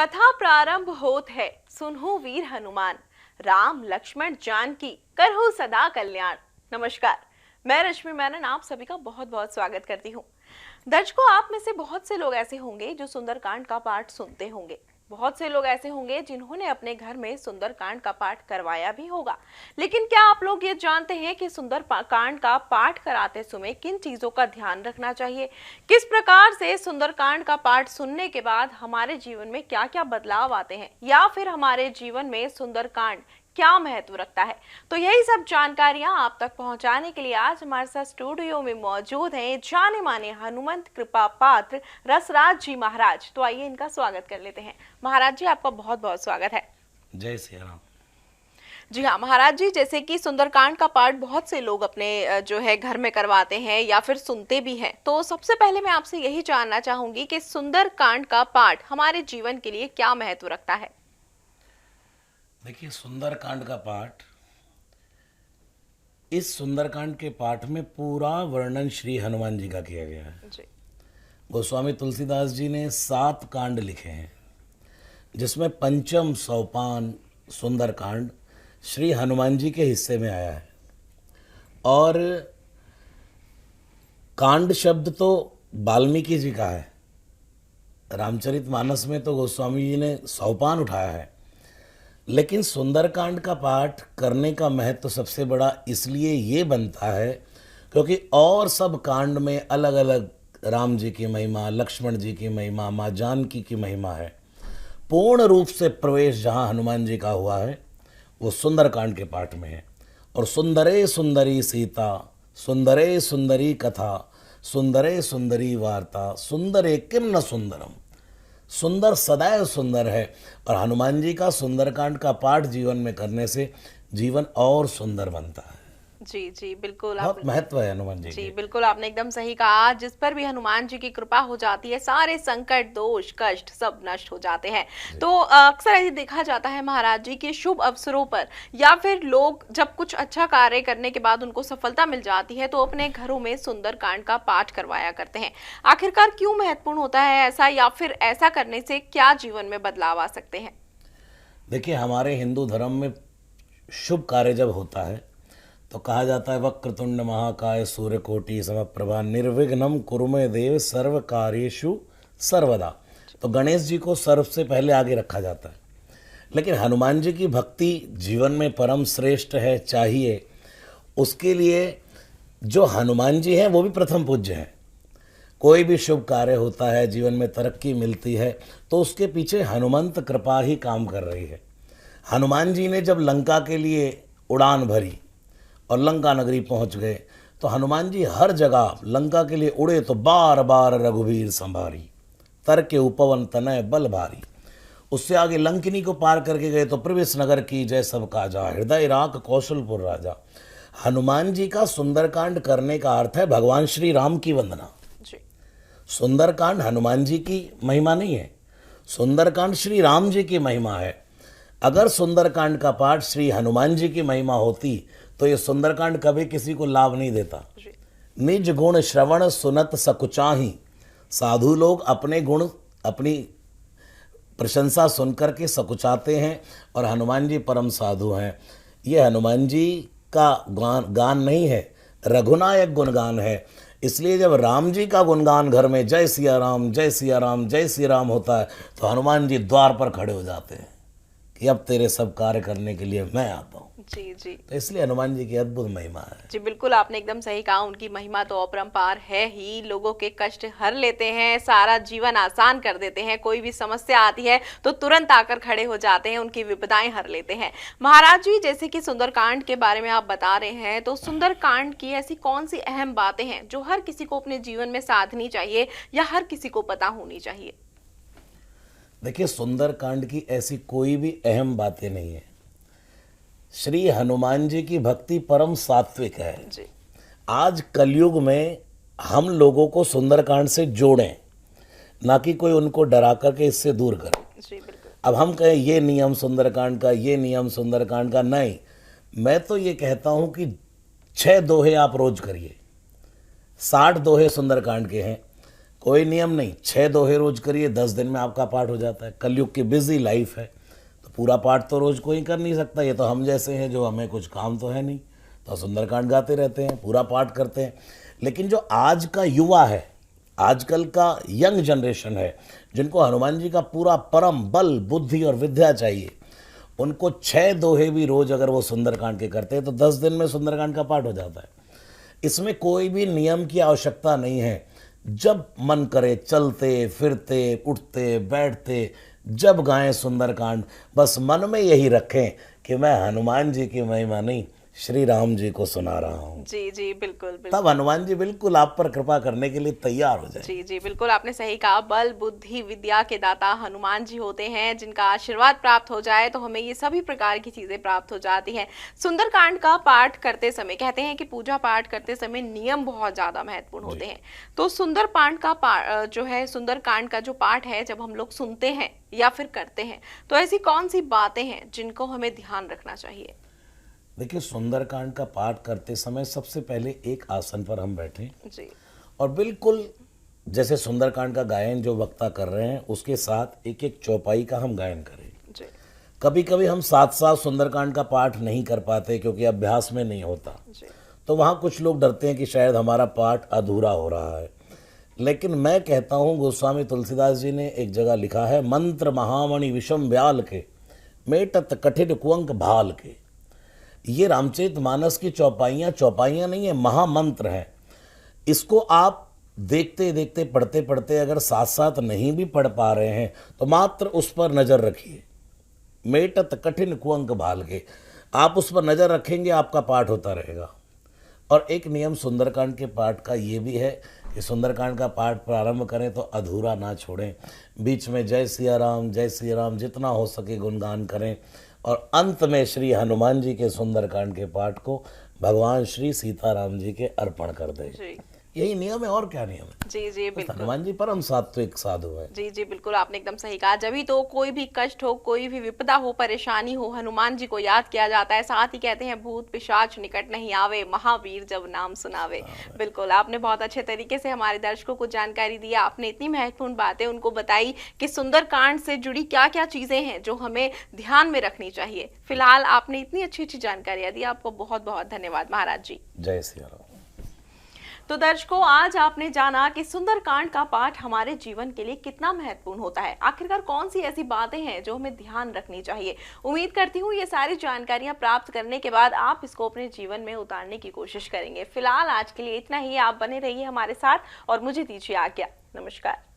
कथा प्रारंभ होत है, सुनहु वीर हनुमान, राम लक्ष्मण जानकी करहु सदा कल्याण। नमस्कार, मैं रश्मि मेनन आप सभी का बहुत बहुत स्वागत करती हूँ। दर्शकों, आप में से बहुत से लोग ऐसे होंगे जो सुंदरकांड का पाठ सुनते होंगे। बहुत से लोग ऐसे होंगे जिन्होंने अपने घर में सुंदरकांड का पाठ करवाया भी होगा। लेकिन क्या आप लोग ये जानते हैं कि सुंदरकांड का पाठ कराते समय किन चीजों का ध्यान रखना चाहिए? किस प्रकार से सुंदरकांड का पाठ सुनने के बाद हमारे जीवन में क्या क्या बदलाव आते हैं, या फिर हमारे जीवन में सुंदरकांड क्या महत्व रखता है? तो यही सब जानकारियां आप तक पहुंचाने के लिए आज हमारे साथ स्टूडियो में मौजूद हैं जाने माने हनुमंत कृपा पात्र रसराज जी महाराज। तो आइए इनका स्वागत कर लेते हैं। महाराज जी, आपका बहुत बहुत स्वागत है। जय श्री राम। जी हाँ महाराज जी, जैसे कि सुंदरकांड का पाठ बहुत से लोग अपने जो है घर में करवाते हैं या फिर सुनते भी हैं, तो सबसे पहले मैं आपसे यही जानना चाहूंगी कि सुंदरकांड का पाठ हमारे जीवन के लिए क्या महत्व रखता है? देखिए, सुंदरकांड का पाठ, इस सुंदरकांड के पाठ में पूरा वर्णन श्री हनुमान जी का किया गया है। जी। गोस्वामी तुलसीदास जी ने 7 कांड लिखे हैं, जिसमें पंचम सोपान सुंदरकांड श्री हनुमान जी के हिस्से में आया है। और कांड शब्द तो वाल्मीकि जी का है, रामचरितमानस में तो गोस्वामी जी ने सोपान उठाया है। लेकिन सुंदरकांड का पाठ करने का महत्व सबसे बड़ा इसलिए ये बनता है क्योंकि और सब कांड में अलग अलग राम जी की महिमा, लक्ष्मण जी की महिमा, माँ जानकी की महिमा है। पूर्ण रूप से प्रवेश जहाँ हनुमान जी का हुआ है वो सुंदरकांड के पाठ में है। और सुंदरे सुंदरी सीता, सुंदरे सुंदरी कथा, सुंदरे सुंदरी वार्ता, सुंदरे किम न सुंदरम। सुंदर सदैव सुंदर है। और हनुमान जी का सुंदरकांड का पाठ जीवन में करने से जीवन और सुंदर बनता है। जी जी बिल्कुल, बहुत महत्व है हनुमान जी जी के। बिल्कुल, आपने एकदम सही कहा। जिस पर भी हनुमान जी की कृपा हो जाती है, सारे संकट, दोष, कष्ट सब नष्ट हो जाते हैं। तो अक्सर ऐसे देखा जाता है महाराज जी कि शुभ अवसरों पर या फिर लोग जब कुछ अच्छा कार्य करने के बाद उनको सफलता मिल जाती है तो अपने घरों में सुंदरकांड का पाठ करवाया करते हैं। आखिरकार क्यों महत्वपूर्ण होता है ऐसा, या फिर ऐसा करने से क्या जीवन में बदलाव आ सकते हैं? देखिए, हमारे हिंदू धर्म में शुभ कार्य जब होता है तो कहा जाता है वक्रतुंड महाकाय सूर्यकोटि समप्रभा निर्विघ्नं कुरु मे देव सर्व कार्येषु सर्वदा। तो गणेश जी को सर्व से पहले आगे रखा जाता है। लेकिन हनुमान जी की भक्ति जीवन में परम श्रेष्ठ है, चाहिए। उसके लिए जो हनुमान जी हैं वो भी प्रथम पूज्य हैं। कोई भी शुभ कार्य होता है, जीवन में तरक्की मिलती है, तो उसके पीछे हनुमंत कृपा ही काम कर रही है। हनुमान जी ने जब लंका के लिए उड़ान भरी और लंका नगरी पहुंच गए तो हनुमान जी हर जगह लंका के लिए उड़े तो बार बार रघुवीर संभारी, तर के उपवन तनय बल भारी। उससे आगे लंकिनी को पार करके गए तो प्रवेश नगर की जय सब काजा, हृदय राख कौशलपुर राजा। हनुमान जी का सुंदरकांड करने का अर्थ है भगवान श्री राम की वंदना। सुंदरकांड हनुमान जी की महिमा नहीं है, सुंदरकांड श्री राम जी की महिमा है। अगर सुंदरकांड का पाठ श्री हनुमान जी की महिमा होती तो ये सुंदरकांड कभी किसी को लाभ नहीं देता। निज गुण श्रवण सुनत सकुचाही, साधु लोग अपने गुण, अपनी प्रशंसा सुनकर के सकुचाते हैं, और हनुमान जी परम साधु हैं। ये हनुमान जी का गान नहीं है, रघुनायक गुणगान है। इसलिए जब राम जी का गुणगान घर में जय सिया राम जय सिया राम जय सिया राम होता है तो हनुमान जी द्वार पर खड़े हो जाते हैं कि अब तेरे सब कार्य करने के लिए मैं आता हूँ। जी जी, तो इसलिए हनुमान जी की अद्भुत महिमा है। जी बिल्कुल, आपने एकदम सही कहा। उनकी महिमा तो अपरंपार है ही। लोगों के कष्ट हर लेते हैं, सारा जीवन आसान कर देते हैं। कोई भी समस्या आती है तो तुरंत आकर खड़े हो जाते हैं, उनकी विपदाएं हर लेते हैं। महाराज जी, जैसे कि सुंदरकांड के बारे में आप बता रहे हैं, तो सुंदरकांड की ऐसी कौन सी अहम बातें हैं जो हर किसी को अपने जीवन में साधनी चाहिए या हर किसी को पता होनी चाहिए? देखिए, सुंदरकांड की ऐसी कोई भी अहम बातें नहीं है। श्री हनुमान जी की भक्ति परम सात्विक है जी। आज कलयुग में हम लोगों को सुंदरकांड से जोड़ें, ना कि कोई उनको डरा करके इससे दूर करें। जी बिल्कुल। अब हम कहें ये नियम सुंदरकांड का, ये नियम सुंदरकांड का, नहीं। मैं तो ये कहता हूं कि 6 दोहे आप रोज करिए। 60 दोहे सुंदरकांड के हैं। कोई नियम नहीं, 6 दोहे रोज करिए, 10 दिन में आपका पाठ हो जाता है। कलयुग की बिजी लाइफ है तो पूरा पाठ तो रोज कोई कर नहीं सकता। ये तो हम जैसे हैं जो हमें कुछ काम तो है नहीं, तो सुंदरकांड गाते रहते हैं, पूरा पाठ करते हैं। लेकिन जो आज का युवा है, आजकल का यंग जनरेशन है, जिनको हनुमान जी का पूरा परम बल, बुद्धि और विद्या चाहिए, उनको 6 दोहे भी रोज अगर वो सुंदरकांड के करते हैं तो 10 दिन में सुंदरकांड का पाठ हो जाता है। इसमें कोई भी नियम की आवश्यकता नहीं है। जब मन करे चलते फिरते उठते बैठते जब गाएं सुंदरकांड, बस मन में यही रखें कि मैं हनुमान जी की महिमा नहीं, श्री राम जी को सुना रहा हूँ। जी जी बिल्कुल बिल्कुल। तब हनुमान जी बिल्कुल आप पर कृपा करने के लिए तैयार हो जाए। जी जी बिल्कुल, आपने सही कहा। बल बुद्धि विद्या के दाता हनुमान जी होते हैं, जिनका आशीर्वाद प्राप्त हो जाए तो हमें ये सभी प्रकार की चीजें प्राप्त हो जाती हैं। सुंदरकांड का पाठ करते समय कहते हैं कि पूजा पाठ करते समय नियम बहुत ज्यादा महत्वपूर्ण होते हैं। तो सुंदरकांड का जो पाठ है, जब हम लोग सुनते हैं या फिर करते हैं तो ऐसी कौन सी बातें हैं जिनको हमें ध्यान रखना चाहिए? देखिए, सुंदरकांड का पाठ करते समय सबसे पहले एक आसन पर हम बैठें जी। और बिल्कुल जैसे सुंदरकांड का गायन जो वक्ता कर रहे हैं उसके साथ एक एक चौपाई का हम गायन करें। जी। कभी कभी हम साथ साथ सुंदरकांड का पाठ नहीं कर पाते क्योंकि अभ्यास में नहीं होता, जी। तो वहाँ कुछ लोग डरते हैं कि शायद हमारा पाठ अधूरा हो रहा है। लेकिन मैं कहता हूँ, गोस्वामी तुलसीदास जी ने एक जगह लिखा है, मंत्र महामणि विषम व्याल के, मेटत कठिन कुंक भाल के। ये रामचरितमानस की चौपाइयाँ नहीं है, महामंत्र हैं। इसको आप देखते देखते पढ़ते पढ़ते अगर साथ साथ नहीं भी पढ़ पा रहे हैं तो मात्र उस पर नज़र रखिए। मेटत कठिन कुंक भाल के, आप उस पर नज़र रखेंगे, आपका पाठ होता रहेगा। और एक नियम सुंदरकांड के पाठ का ये भी है कि सुंदरकांड का पाठ प्रारंभ करें तो अधूरा ना छोड़ें। बीच में जय सिया राम जितना हो सके गुणगान करें और अंत में श्री हनुमान जी के सुंदरकांड के पाठ को भगवान श्री सीताराम जी के अर्पण कर दें। यही नियम है, और क्या नियम है? जी जी बिल्कुल। हनुमान जी परम सात्विक साधु है। जी जी बिल्कुल, आपने एकदम सही कहा। जब भी तो कोई भी कष्ट हो, कोई भी विपदा हो, परेशानी हो, हनुमान जी को याद किया जाता है। साथ ही कहते हैं, भूत पिशाच निकट नहीं आवे, महावीर जब नाम सुनावे। बिल्कुल, आपने बहुत अच्छे तरीके से हमारे दर्शकों को जानकारी दी। आपने इतनी महत्वपूर्ण बातें उनको बताई कि सुंदरकांड से जुड़ी क्या क्या चीजें हैं जो हमें ध्यान में रखनी चाहिए। फिलहाल आपने इतनी अच्छी अच्छी जानकारियां दी, आपको बहुत बहुत धन्यवाद महाराज जी। जय सिया राम। तो दर्शकों, आज आपने जाना कि सुंदरकांड का पाठ हमारे जीवन के लिए कितना महत्वपूर्ण होता है। आखिरकार कौन सी ऐसी बातें हैं जो हमें ध्यान रखनी चाहिए। उम्मीद करती हूँ ये सारी जानकारियां प्राप्त करने के बाद आप इसको अपने जीवन में उतारने की कोशिश करेंगे। फिलहाल आज के लिए इतना ही। आप बने रहिए हमारे साथ और मुझे दीजिए आज्ञा। नमस्कार।